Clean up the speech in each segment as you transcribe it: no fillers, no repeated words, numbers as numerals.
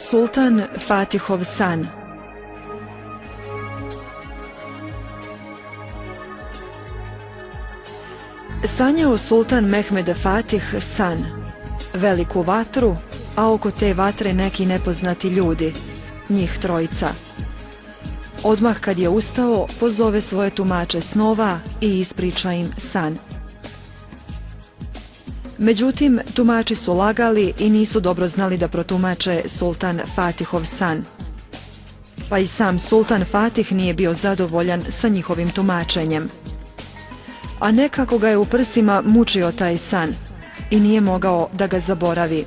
Sultan Fatihov san. Sanjao sultan Mehmed Fatih san, veliku vatru, a oko te vatre neki nepoznati ljudi, njih trojica. Odmah kad je ustao, pozove svoje tumače snova i ispriča im san. Međutim, tumači su lagali i nisu dobro znali da protumače sultan Fatihov san. Pa i sam sultan Fatih nije bio zadovoljan sa njihovim tumačenjem. A nekako ga je u prsima mučio taj san i nije mogao da ga zaboravi.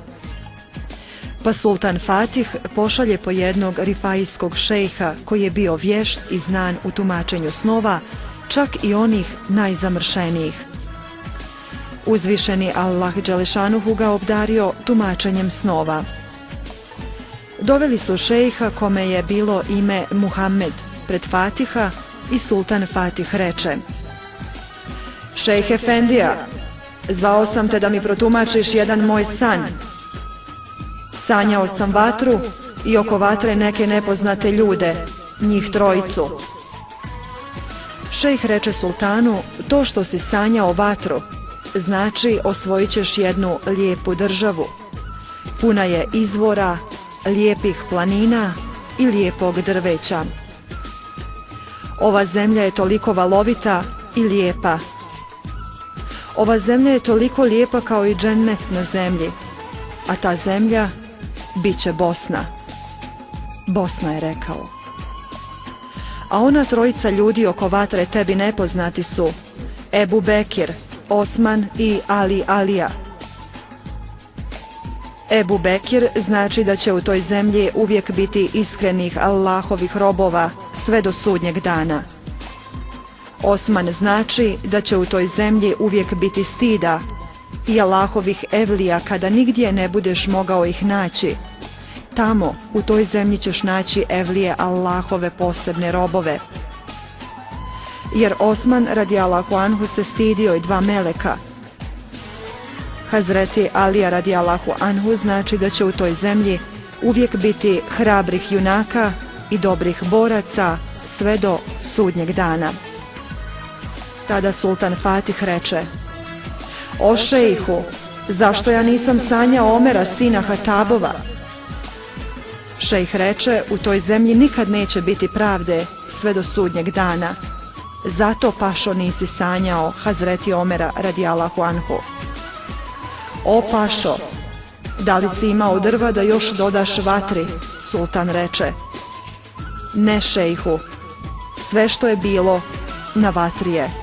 Pa sultan Fatih pošalje po jednog rifaijskog šejha koji je bio vješt i znan u tumačenju snova, čak i onih najzamršenijih. Uzvišeni Allah Đelešanuhu ga obdario tumačenjem snova. Doveli su šejha kome je bilo ime Muhammed pred Fatiha i sultan Fatih reče: "Šejh Efendija, zvao sam te da mi protumačiš jedan moj san. Sanjao sam vatru i oko vatre neke nepoznate ljude, njih trojicu." Šejh reče sultanu: "To što si sanjao vatru, znači osvojit ćeš jednu lijepu državu. Puna je izvora, lijepih planina i lijepog drveća. Ova zemlja je toliko valovita i lijepa. Ova zemlja je toliko lijepa kao i džennet na zemlji, a ta zemlja bit će Bosna." Bosna je rekao. "A ona trojica ljudi oko vatre tebi nepoznati su Ebu Bekir, Osman i Ali Alija. Ebu Bekir znači da će u toj zemlji uvijek biti iskrenih Allahovih robova sve do sudnjeg dana. Osman znači da će u toj zemlji uvijek biti stida i Allahovih evlija kada nigdje ne budeš mogao ih naći. Tamo, u toj zemlji ćeš naći evlije Allahove posebne robove. Jer Osman radijallahu anhu se stidio i dva meleka. Hazreti Alija radijallahu anhu znači da će u toj zemlji uvijek biti hrabrih junaka i dobrih boraca sve do sudnjeg dana." Tada sultan Fatih reče: "O šejhu, zašto ja nisam sanjao Omera sina Hatabova?" Šejh reče: "U toj zemlji nikad neće biti pravde sve do sudnjeg dana. Zato, pašo, nisi sanjao Hazreti Omera radijallahu anhu." "O pašo, da li si imao drva da još dodaš vatri?" Sultan reče: "Ne šejhu, sve što je bilo na vatri je."